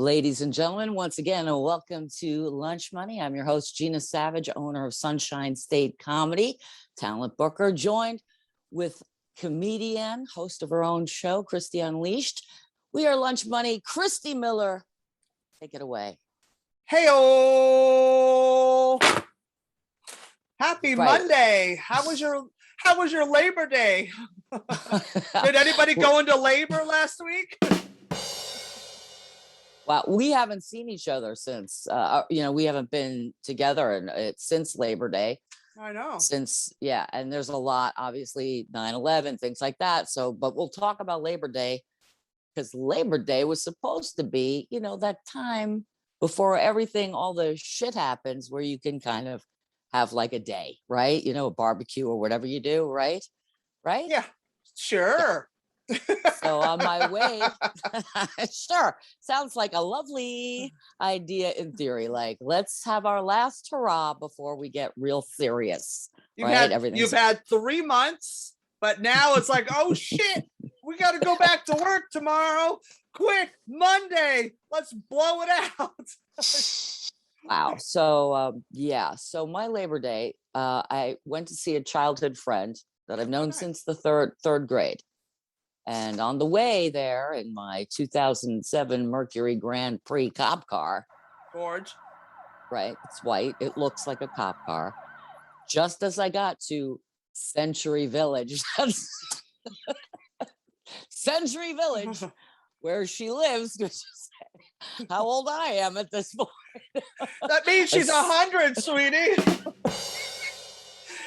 Ladies and gentlemen, once again, welcome to Lunch Money. I'm your host, Gina Savage, owner of Sunshine State Comedy, talent booker, joined with comedian, host of her own show, Christy Unleashed. We are Lunch Money. Christy Miller, take it away. Hey-o! Happy Monday. How was your Labor Day? Did anybody go into labor last week? Well, we haven't seen each other since, we haven't been together since Labor Day. I know. And there's a lot, obviously, 9/11, things like that. So, but we'll talk about Labor Day because Labor Day was supposed to be, that time before everything, all the shit happens where you can kind of have like a day, right? A barbecue or whatever you do, right? Right? Yeah, sure. Yeah. So on my way, sure, sounds like a lovely idea in theory. Like, let's have our last hurrah before we get real serious. You've had 3 months, but now it's like, oh shit, we got to go back to work tomorrow. Quick, Monday, let's blow it out. Wow. So so my Labor Day, I went to see a childhood friend that I've known since the third grade. And on the way there in my 2007 Mercury Grand Prix cop car. Gorge. Right. It's white. It looks like a cop car. Just as I got to Century Village, Century Village, where she lives, which is how old I am at this point. That means she's 100, sweetie.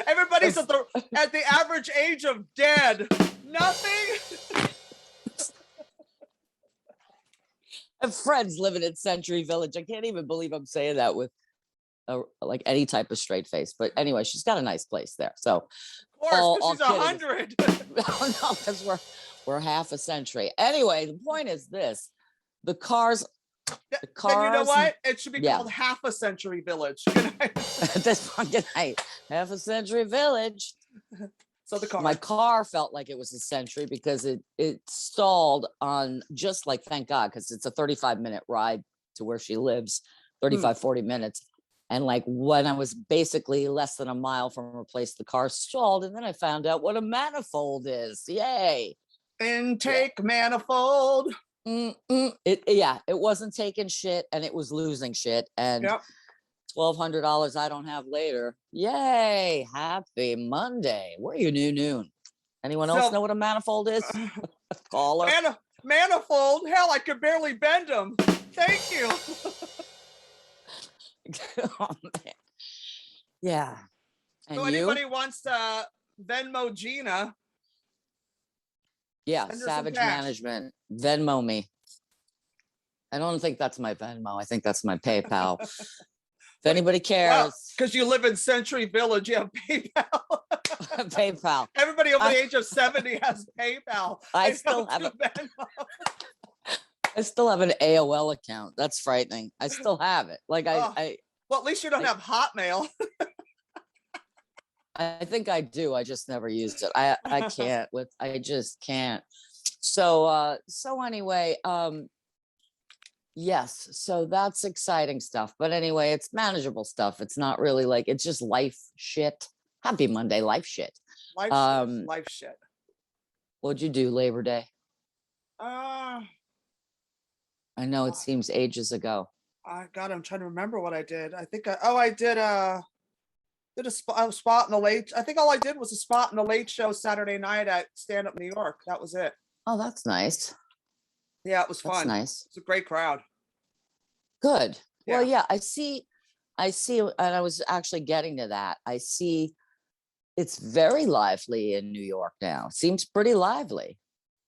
Everybody's at the average age of dead. Nothing. I have friends living in Century Village. I can't even believe I'm saying that with like any type of straight face. But anyway, she's got a nice place there. So, of course, she's 100. No, because we're half a century. Anyway, the point is this: the cars. Then you know what? It should be called Half a Century Village. Good night. Good night. Half a Century Village. So the car. My car felt like it was a century because it stalled on just like, thank God, because it's a 35-minute ride to where she lives, 40 minutes. And like when I was basically less than a mile from her place, the car stalled. And then I found out what a manifold is. Yay. Intake manifold. It wasn't taking shit and it was losing shit. And $1,200 I don't have later. Yay. Happy Monday. Where are you, noon? Anyone else know what a manifold is? Caller. Manifold? Hell, I could barely bend them. Thank you. Oh, man. Yeah. And so anybody wants to Venmo Gina? Yeah, Savage Management. Venmo me. I don't think that's my Venmo. I think that's my PayPal. If anybody cares. Because you live in Century Village, you have PayPal. PayPal. Everybody over the age of 70 has PayPal. I still have an AOL account. That's frightening. I still have it. Like well, at least you don't have Hotmail. I think I do. I just never used it. I can't I just can't. So anyway, yes, so that's exciting stuff. But anyway, it's manageable stuff. It's not really like, it's just life shit. Happy Monday, life shit. Life shit. What'd you do Labor Day? I know it seems ages ago. I'm trying to remember what I did. I think I did a spot in the late. I think all I did was a spot in the late show Saturday night at Stand Up New York. That was it. Oh, that's nice. Yeah, it was fun. That's nice. It's a great crowd. Good. Yeah. Well, yeah, I see, and I was actually getting to that. I see it's very lively in New York now. Seems pretty lively.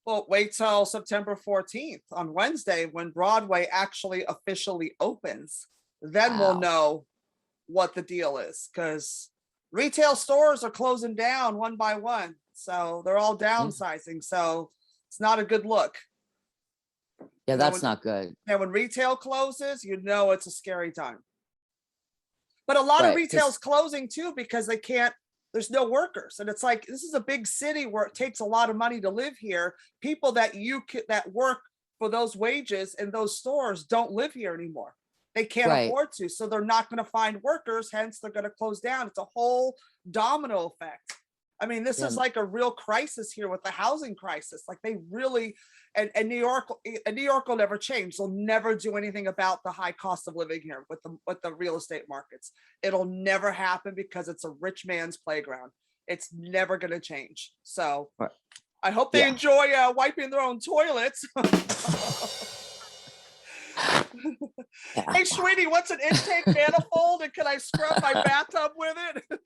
Well, wait till September 14th on Wednesday when Broadway actually officially opens. Then we'll know what the deal is, because retail stores are closing down one by one. So they're all downsizing. So it's not a good look. Yeah, that's not good. And when retail closes, it's a scary time. But a lot of retail's closing too because they can't, there's no workers. And it's like, this is a big city where it takes a lot of money to live here. People that work for those wages in those stores don't live here anymore. They can't Right. afford to, so they're not going to find workers, hence they're going to close down. It's a whole domino effect. I mean, this Yeah. is like a real crisis here with the housing crisis. Like they really, and New York will never change. They'll never do anything about the high cost of living here with the real estate markets. It'll never happen because it's a rich man's playground. It's never going to change. So Right. I hope they Yeah. enjoy wiping their own toilets. Yeah. Hey, sweetie, what's an intake manifold, and can I scrub my bathtub with it?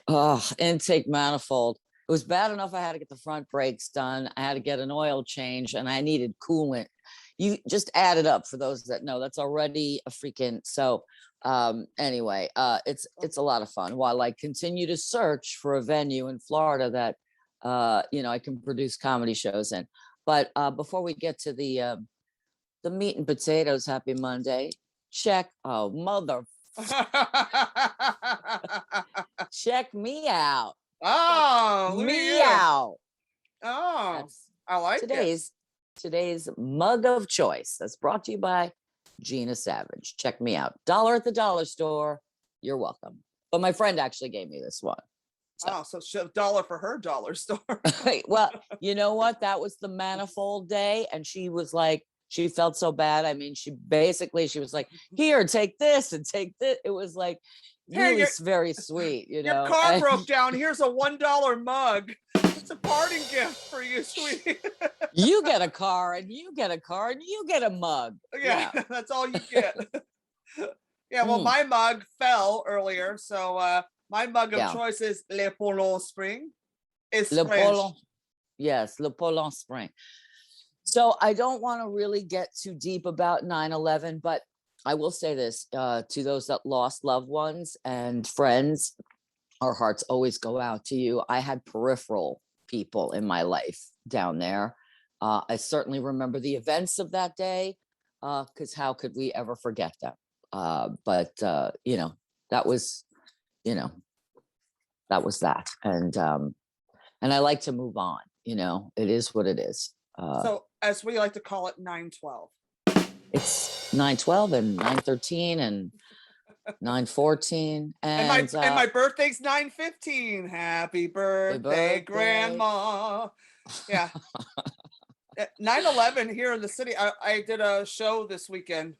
Oh, intake manifold. It was bad enough I had to get the front brakes done. I had to get an oil change, and I needed coolant. You just add it up for those that know. That's already a freaking so. Anyway, it's a lot of fun while I continue to search for a venue in Florida that I can produce comedy shows in. But before we get to the meat and potatoes, happy Monday. Check. Oh, mother. Check me out. Oh, look at Me you. out. Oh, That's I like it. today's mug of choice. That's brought to you by Gina Savage. Check me out. $1 at the dollar store. You're welcome. But my friend actually gave me this one. Oh, so $1 for her dollar store. Well, you know what? That was the manifold day, and she was like, she felt so bad. I mean, she was like, here, take this and take this. It was like really very sweet, Your know. car broke down. Here's a $1 mug. It's a parting gift for you, sweetie. You get a car, and you get a car, and you get a mug. Yeah. That's all you get. Yeah, well, my mug fell earlier, so my mug of choice is Le Polon Spring. It's Le French. Polon. Yes, Le Polon Spring. So I don't want to really get too deep about 9/11, but I will say this to those that lost loved ones and friends, our hearts always go out to you. I had peripheral people in my life down there. I certainly remember the events of that day, because how could we ever forget them? But that was, that was that. And I like to move on. It is what it is. So as we like to call it, 9/12. It's 9/12 and 9/13 and 9/14 and my birthday's 9/15. Happy birthday, Grandma. Yeah. 9/11 here in the city. I did a show this weekend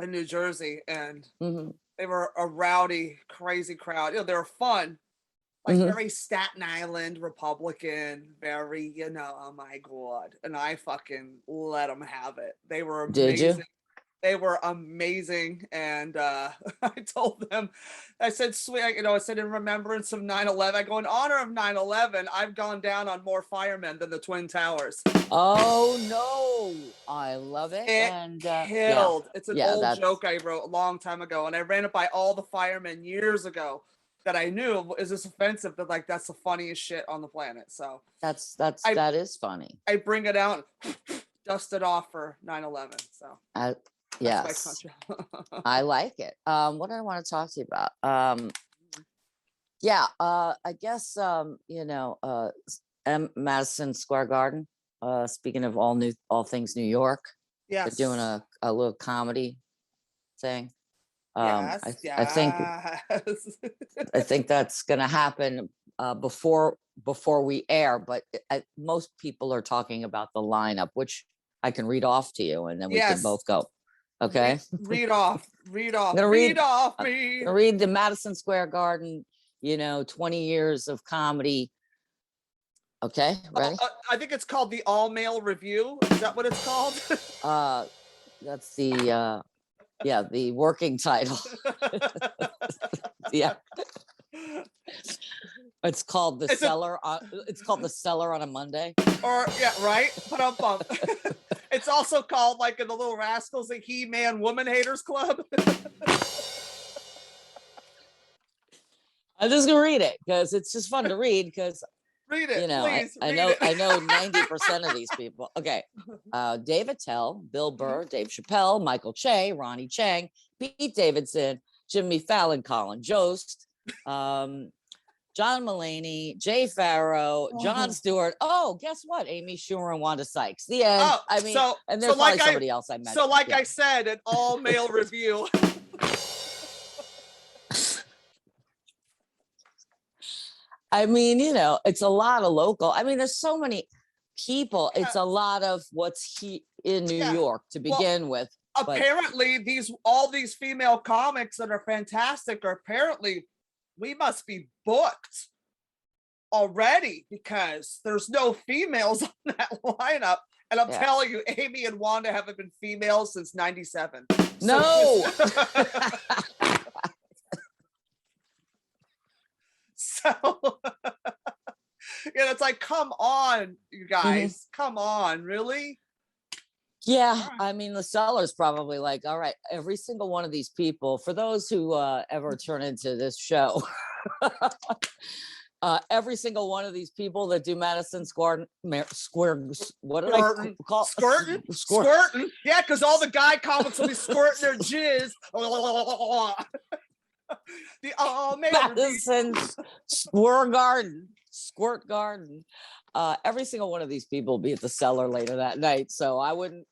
in New Jersey, and they were a rowdy, crazy crowd. They were fun. Like very Staten Island Republican, very, oh my God. And I fucking let them have it. They were amazing. Did you? They were amazing. And I told them, I said, sweet, I said, in remembrance of 9/11, I go, in honor of 9/11, I've gone down on more firemen than the Twin Towers. Oh, no. I love it. And killed. Yeah. It's an old joke I wrote a long time ago. And I ran it by all the firemen years ago. That I knew, is this offensive? That like that's the funniest shit on the planet. So that is funny. I bring it out, dust it off for 9/11. So yes, I like it. What do I want to talk to you about? I guess Madison Square Garden. Speaking of all things New York, yeah, they're doing a little comedy thing. Yes, I think that's going to happen before we air, but most people are talking about the lineup, which I can read off to you, and then we can both go. Okay. Read off. I'm gonna read off me. I'm gonna read the Madison Square Garden, 20 years of comedy. Okay, ready? I think it's called the All Male Review. Is that what it's called? That's the the working title. Yeah. It's called the Cellar. It's called the Cellar on a Monday. Or right? Bump. It's also called, like in the Little Rascals, the He-Man Woman Haters Club. I'm just gonna read it because it's just fun to read. Because read it, please. I know 90% of these people. Okay, Dave Attell, Bill Burr, Dave Chappelle, Michael Che, Ronnie Chang, Pete Davidson, Jimmy Fallon, Colin Jost, John Mulaney, Jay Farrow, John Stewart. Oh, guess what? Amy Schumer and Wanda Sykes. The end. Oh, I mean, so and there's probably somebody else I met. So like I said, an all male review. I mean, you know, it's a lot of local. I mean, there's so many people. It's a lot of what's in New York to begin with. Apparently, all these female comics that are fantastic are apparently, we must be booked already because there's no females on that lineup. And I'm telling you, Amy and Wanda haven't been females since '97. No. So, it's like, come on, you guys, come on, really? Yeah, I mean, the seller's probably like, all right, every single one of these people, for those who ever turn into this show, every single one of these people that do Madison Square, what did I call it? Squirting. Yeah, because all the guy comics will be squirting their jizz. The Madison Square Garden, Squirt Garden. Every single one of these people will be at the cellar later that night. So I wouldn't,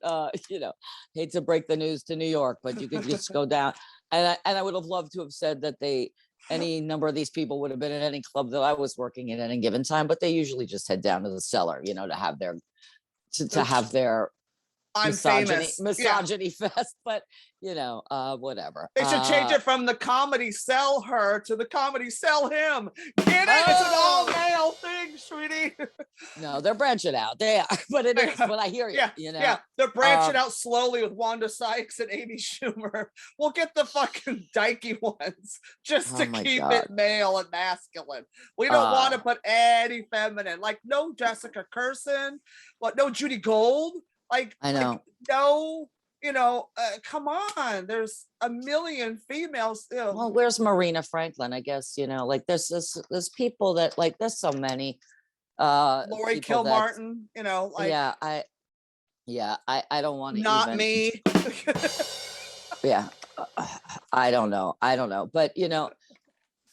hate to break the news to New York, but you could just go down. And I would have loved to have said that any number of these people would have been in any club that I was working in at any given time, but they usually just head down to the cellar, to have their misogyny fest, but whatever. They should change it from the comedy sell her to the comedy sell him. Get it? It's an all male thing, sweetie. No, they're branching out. They are, but it is. But I hear you. Yeah, they're branching out slowly with Wanda Sykes and Amy Schumer. We'll get the fucking dykey ones just to keep it male and masculine. We don't want to put any feminine, like no Jessica Kirson, no Judy Gold. Like, I know. Come on. There's a million females. Well, where's Marina Franklin? I guess, there's people that there's so many. Lori Kilmartin, I don't want to not me. Yeah. I don't know. But,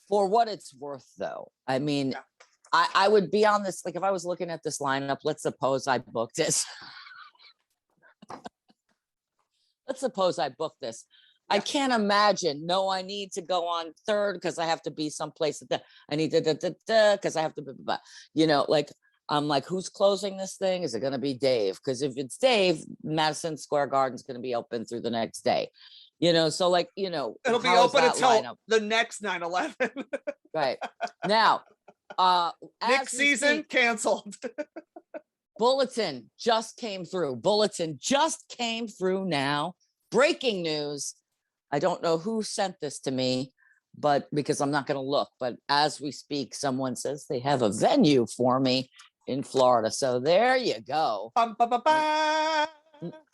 for what it's worth, though, I mean, I would be on this, if I was looking at this lineup, let's suppose I booked it. Let's suppose I booked this. I can't imagine. No, I need to go on third because I have to be someplace. I need to because I have to. I'm like, who's closing this thing? Is it going to be Dave? Because if it's Dave, Madison Square Garden's going to be open through the next day. So it'll be open until the next 9/11. Right now, next season canceled. Bulletin just came through now. Breaking news. I don't know who sent this to me, but because I'm not going to look, but as we speak, someone says they have a venue for me in Florida. So there you go.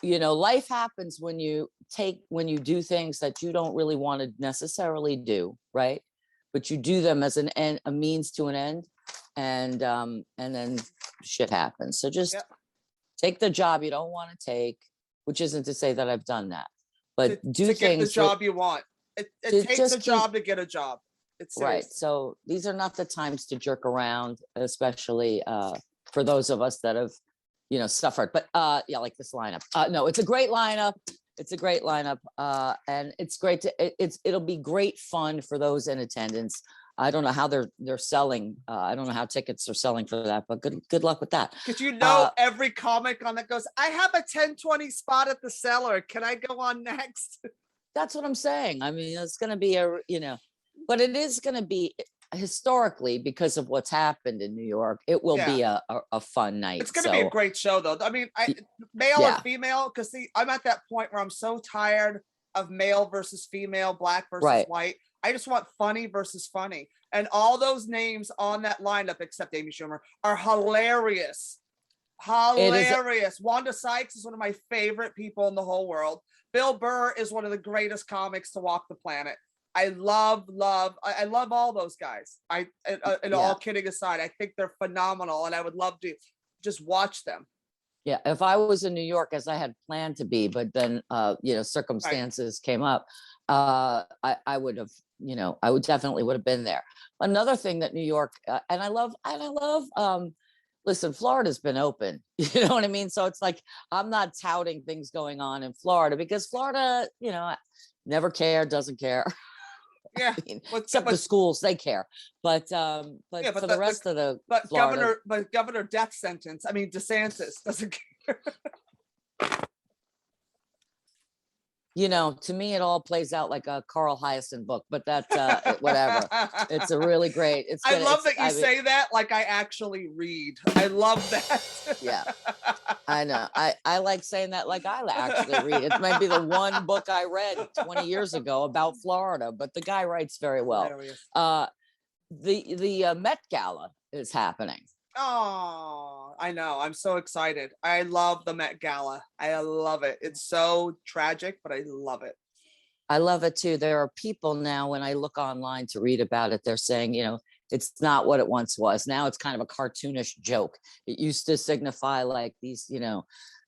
Life happens when you do things that you don't really want to necessarily do, right? But you do them as a means to an end. And then shit happens. So just take the job you don't want to take, which isn't to say that I've done that, but do things. Get the job you want. It takes a job to get a job. It's right. So these are not the times to jerk around, especially for those of us that have, suffered. But like this lineup. No, it's a great lineup. And it's great it'll be great fun for those in attendance. I don't know how they're selling. I don't know how tickets are selling for that, but good luck with that. Because every comic on that goes, I have a 10-20 spot at the cellar. Can I go on next? That's what I'm saying. I mean, it's going to be but it is going to be historically because of what's happened in New York. It will be a fun night. It's going to be a great show, though. I mean, male and female, because I'm at that point where I'm so tired of male versus female, black versus white. I just want funny versus funny. And all those names on that lineup, except Amy Schumer, are hilarious. Hilarious. Wanda Sykes is one of my favorite people in the whole world. Bill Burr is one of the greatest comics to walk the planet. I love all those guys. All kidding aside, I think they're phenomenal. And I would love to just watch them. Yeah. If I was in New York, as I had planned to be, but then, circumstances came up, I would have, I would definitely would have been there. another thing that New York, and I love, listen, Florida's been open, you know what I mean? So it's like, I'm not touting things going on in Florida because Florida, never cared, doesn't care. Yeah, I mean, except the schools, they care. But yeah, for the rest of the but Florida, governor death sentence. I mean, DeSantis doesn't care. to me, it all plays out like a Carl Hyacin book, but that, whatever. It's a really great, I love that you say that like I actually read. I love that. Yeah, I know. I like saying that like I actually read. It might be the one book I read 20 years ago about Florida, but the guy writes very well. Hilarious. The Met Gala is happening. Oh, I know. I'm so excited. I love the Met Gala. I love it. It's so tragic, but I love it. I love it too. There are people now, when I look online to read about it, they're saying, it's not what it once was. Now it's kind of a cartoonish joke. It used to signify like these,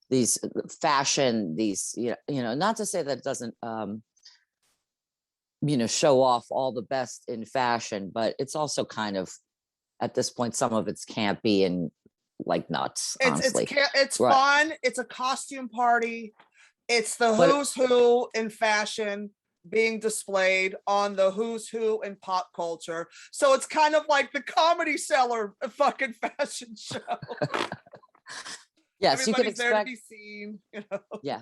these fashion, these, not to say that it doesn't, show off all the best in fashion, but it's also kind of, at this point, some of it's campy and like nuts. Honestly, it's right. Fun. It's a costume party. It's the who's who in fashion being displayed on the who's who in pop culture. So it's kind of like the Comedy Cellar fucking fashion show. Yes, everybody's you can expect there to be seen. Yeah.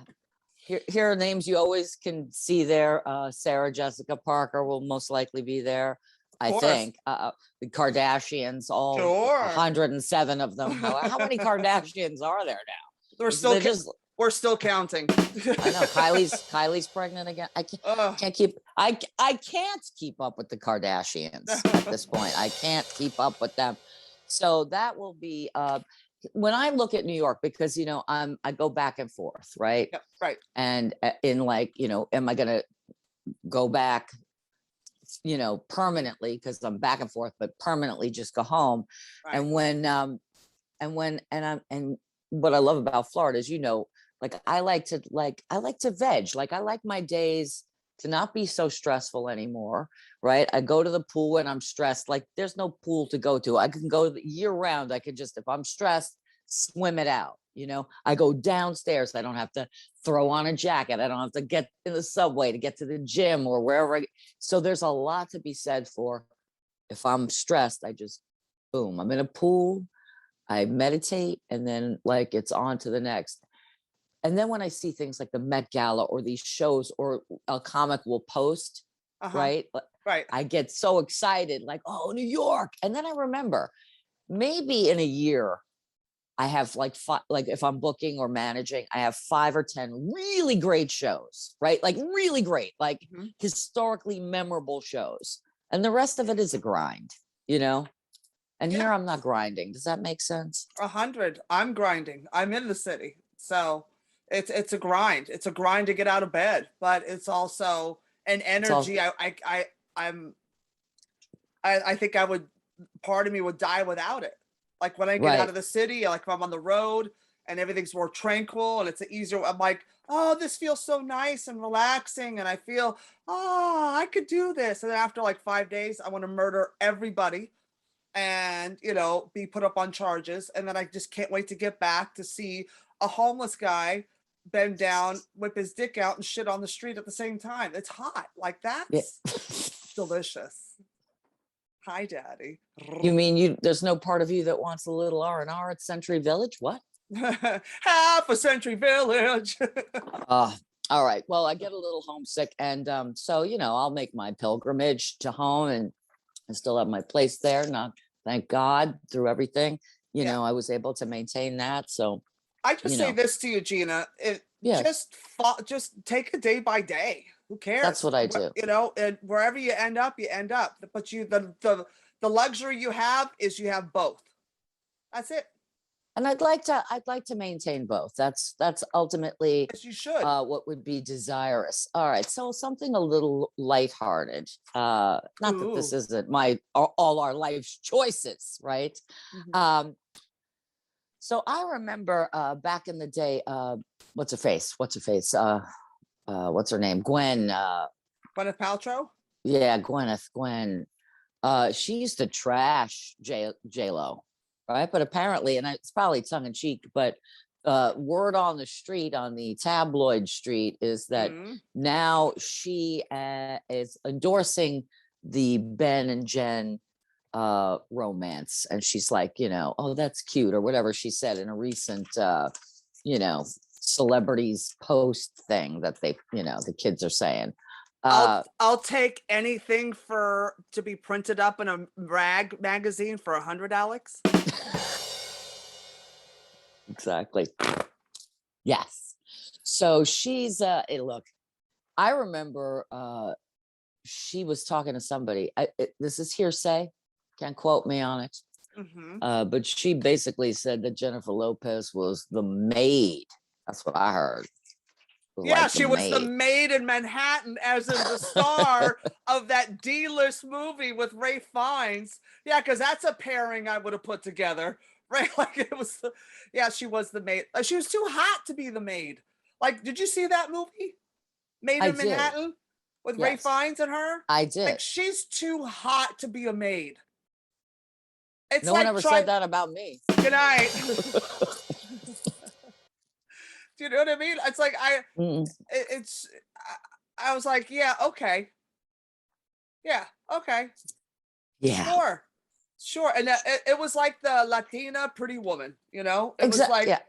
Here are names you always can see there. Sarah Jessica Parker will most likely be there. I think the Kardashians, all sure. 107 of them. How many Kardashians are there now? We're still counting. I know Kylie's pregnant again. I can't keep up with the Kardashians at this point. I can't keep up with them. So that will be when I look at New York, because I go back and forth, right? Yep, right. And in like, am I gonna go back, permanently, because I'm back and forth, but permanently just go home. Right. And what I love about Florida is, like I like to veg. Like I like my days to not be so stressful anymore, right? I go to the pool when I'm stressed. Like there's no pool to go to. I can go year round. I could just, if I'm stressed, swim it out. I go downstairs. I don't have to throw on a jacket. I don't have to get in the subway to get to the gym or wherever. So there's a lot to be said for, if I'm stressed, I just, boom, I'm in a pool, I meditate, and then like it's on to the next. And then when I see things like the Met Gala or these shows, or a comic will post, right? Right. I get so excited, like, oh, New York. And then I remember maybe in a year, I have like if I'm booking or managing, I have 5 or 10 really great shows, right? Like really great, like historically memorable shows. And the rest of it is a grind, And here I'm not grinding. Does that make sense? 100. I'm grinding. I'm in the city. So it's a grind. It's a grind to get out of bed, but it's also an energy. I think part of me would die without it. Like when I get out of the city, like if I'm on the road and everything's more tranquil and it's easier, I'm like, oh, this feels so nice and relaxing. And I feel, oh, I could do this. And then after like 5 days, I want to murder everybody and, be put up on charges. And then I just can't wait to get back to see a homeless guy bend down, whip his dick out and shit on the street at the same time. It's hot. Like that's delicious. Hi, Daddy. You mean there's no part of you that wants a little R&R at Century Village? What? Half a Century Village. All right. Well, I get a little homesick. And so, I'll make my pilgrimage to home, and I still have my place there. Thank God, through everything, I was able to maintain that. So I just say this to you, Gina. Just take a day by day. Who cares? That's what I do. And wherever you end up, But the luxury you have is you have both. That's it. And I'd like to maintain both. That's ultimately yes, you should. What would be desirous. All right. So something a little lighthearted. Not that this isn't all our life's choices, right? Mm-hmm. So I remember back in the day, what's her face? What's her name? Gwyneth Paltrow? Yeah, Gwen. She used to trash J-Lo, right? But apparently, and it's probably tongue in cheek, but word on the street, on the tabloid street, is that now she is endorsing the Ben and Jen romance, and she's like, oh, that's cute, or whatever she said in a recent celebrities post thing that they, the kids are saying. I'll take anything to be printed up in a rag magazine for $100, Alex. Exactly. Yes. So she's look, I remember she was talking to somebody. This is hearsay, can't quote me on it. But she basically said that Jennifer Lopez was the maid. That's what I heard. Yeah, she was the maid in Manhattan, as in the star of that D-list movie with Ray Fiennes. Yeah, because that's a pairing I would have put together, right? Like it was, she was the maid. She was too hot to be the maid. Like, did you see that movie, Maid in Manhattan, with Ray Fiennes and her? I did. Like, she's too hot to be a maid. It's no one ever said that about me. Good night. Do you know what I mean? It's like I was like, yeah, okay. Yeah, okay. Yeah. Sure. And it was like the Latina Pretty Woman, It was like,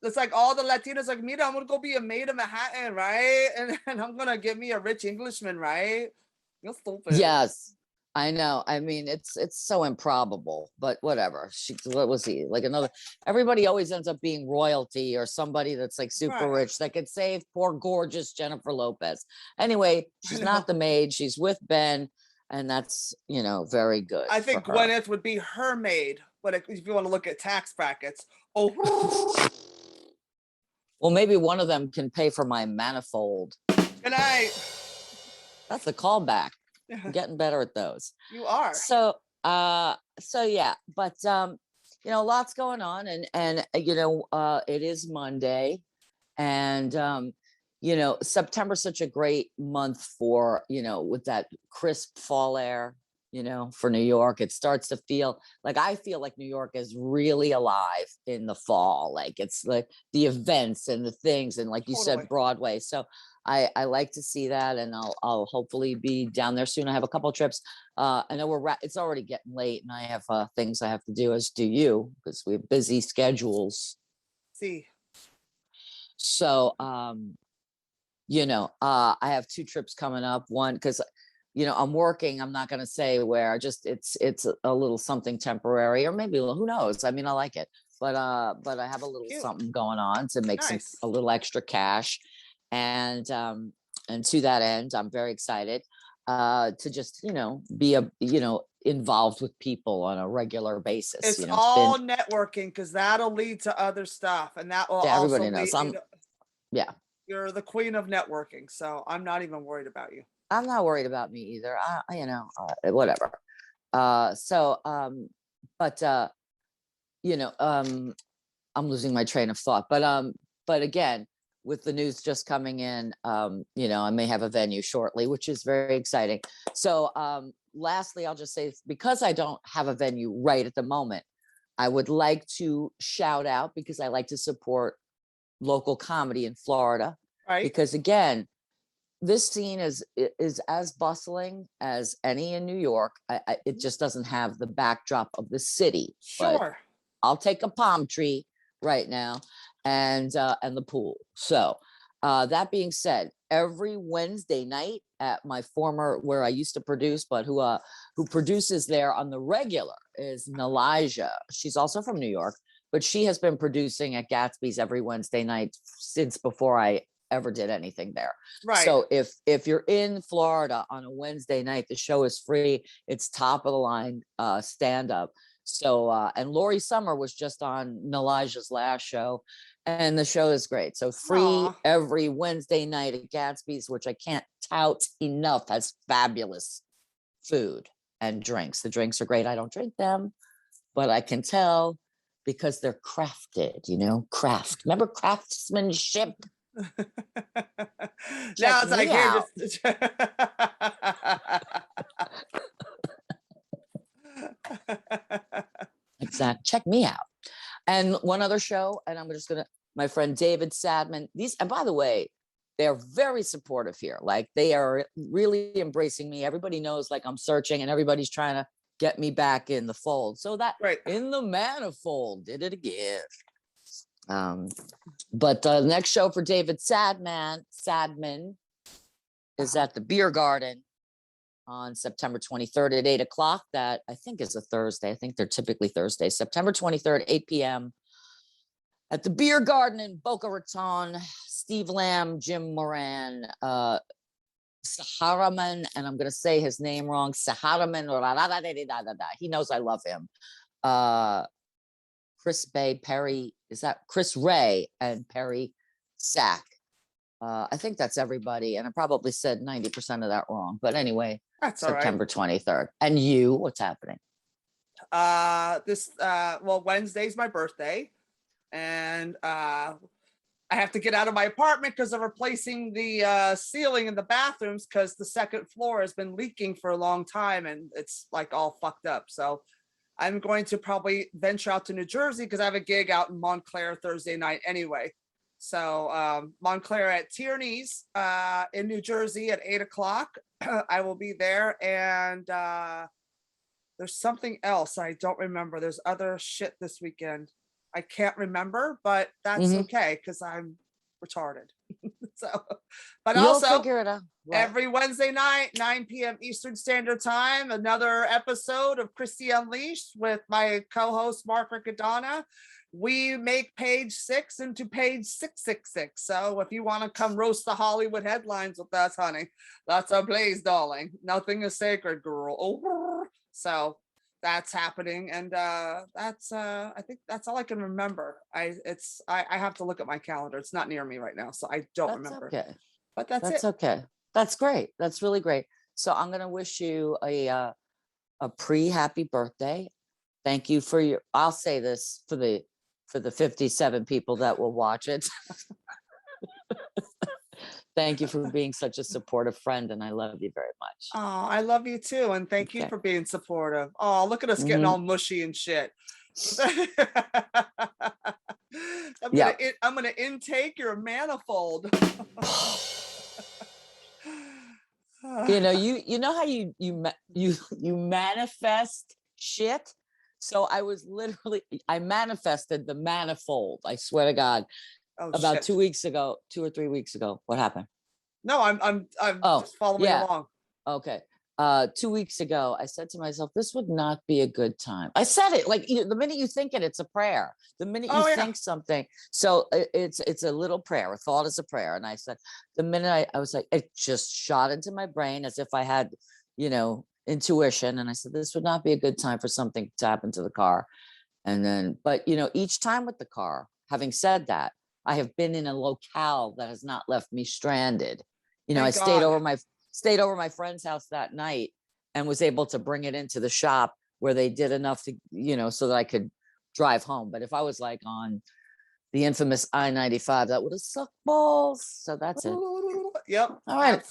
it's like all the Latinas like, Mira, I'm going to go be a maid in Manhattan, right? And I'm going to get me a rich Englishman, right? You're stupid. Yes. I know. I mean, it's so improbable, but whatever. What was he like? Everybody always ends up being royalty or somebody that's like super rich that could save poor gorgeous Jennifer Lopez. Anyway, she's not the maid. She's with Ben, and that's very good. I think Gwyneth would be her maid, but if you want to look at tax brackets, well, maybe one of them can pay for my manifold. Good night. That's a callback. I'm getting better at those. You are. So yeah, but lots going on, and it is Monday, and September's such a great month for with that crisp fall air, for New York. It starts to feel like, I feel like New York is really alive in the fall. Like it's like the events and the things, and like you said, Broadway. So I like to see that, and I'll hopefully be down there soon. I have a couple trips. I know it's already getting late, and I have things I have to do, as do you, because we have busy schedules. See. So I have 2 trips coming up. One, because I'm working. I'm not going to say where. Just it's a little something temporary, or maybe who knows. I mean, I like it, but I have a little something going on to make a little extra cash. And to that end, I'm very excited to just be involved with people on a regular basis. It's all networking, because that'll lead to other stuff, and that will also everybody knows. You're the queen of networking, so I'm not even worried about you. I'm not worried about me either. Whatever. I'm losing my train of thought, but again, with the news just coming in, I may have a venue shortly, which is very exciting. So lastly, I'll just say, because I don't have a venue right at the moment, I would like to shout out, because I like to support local comedy in Florida. Right. Because again, this scene is as bustling as any in New York. It just doesn't have the backdrop of the city. Sure. But I'll take a palm tree right now, and the pool. So that being said, every Wednesday night at my former, where I used to produce, but who produces there on the regular, is Nalaja. She's also from New York, but she has been producing at Gatsby's every Wednesday night since before I ever did anything there. Right. So if you're in Florida on a Wednesday night, the show is free. It's top of the line stand up. So and Lori Summer was just on Nalaja's last show, and the show is great. So free every Wednesday night at Gatsby's, which I can't tout enough, has fabulous food and drinks. The drinks are great. I don't drink them, but I can tell because they're crafted, craft. Remember craftsmanship? Now it's like, here, Exactly. Check me out. And one other show, and I'm just gonna, my friend David Sadman. These, and by the way, they're very supportive here. Like they are really embracing me. Everybody knows like I'm searching, and everybody's trying to get me back in the fold. So that Right. in the manifold did it again. But the next show for David Sadman is at the Beer Garden on September 23rd at 8 o'clock. That I think is a Thursday. I think they're typically Thursdays. September 23rd, 8 p.m. at the Beer Garden in Boca Raton. Steve Lamb, Jim Moran, Saharaman, and I'm going to say his name wrong, Saharaman, he knows I love him. Chris Bay, Perry, is that Chris Ray and Perry Sack? I think that's everybody, and I probably said 90% of that wrong, but anyway, That's September 23rd. And you, what's happening? Well, Wednesday's my birthday, and I have to get out of my apartment because I'm replacing the ceiling in the bathrooms because the second floor has been leaking for a long time and it's like all fucked up. So I'm going to probably venture out to New Jersey because I have a gig out in Montclair Thursday night anyway. So Montclair at Tierney's in New Jersey at 8 o'clock. I will be there, and there's something else I don't remember. There's other shit this weekend I can't remember, but that's okay because I'm retarded. So, but You'll also figure it out. What? Every Wednesday night, 9 p.m. Eastern Standard Time, another episode of Christy Unleashed with my co-host Mark Riccadonna. We make page 6 into page 666. So if you want to come roast the Hollywood headlines with us, honey, that's our blaze, darling. Nothing is sacred, girl. Oh, so that's happening, and that's I think that's all I can remember. I have to look at my calendar. It's not near me right now, so I don't remember. Okay, but that's it. Okay. That's great. That's really great. So I'm gonna wish you a pre-happy birthday. Thank you for your. I'll say this for the 57 people that will watch it. Thank you for being such a supportive friend, and I love you very much. Oh, I love you too, and thank you for being supportive. Oh, look at us getting all mushy and shit. I'm gonna intake your manifold. You know how you manifest shit. So I manifested the manifold. I swear to God. About shit. 2 or 3 weeks ago. What happened? No, I'm just following along. Okay. 2 weeks ago, I said to myself, this would not be a good time. I said it like the minute you think it, it's a prayer. The minute you think something, so it's a little prayer. A thought is a prayer. And I said, the minute I was like, it just shot into my brain as if I had, intuition. And I said, this would not be a good time for something to happen to the car. And then, but each time with the car, having said that, I have been in a locale that has not left me stranded. I stayed over my friend's house that night and was able to bring it into the shop where they did enough to, so that I could drive home. But if I was like on the infamous I-95, that would have sucked balls. So that's it. Yep. All right.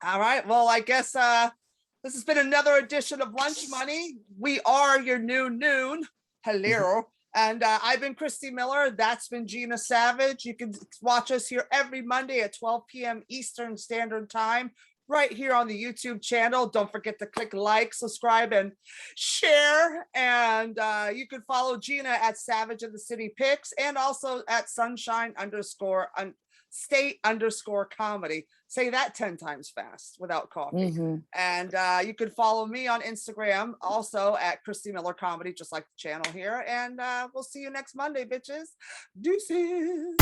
All right. Well, I guess this has been another edition of Lunch Money. We are your new noon. Hello. And I've been Christy Miller. That's been Gina Savage. You can watch us here every Monday at 12 p.m. Eastern Standard Time, right here on the YouTube channel. Don't forget to click like, subscribe, and share. And you can follow Gina at Savage of the City Pics and also at Sunshine_State_comedy. Say that 10 times fast without coffee. And you can follow me on Instagram also at Christy Miller Comedy, just like the channel here. And we'll see you next Monday, bitches. Deuces.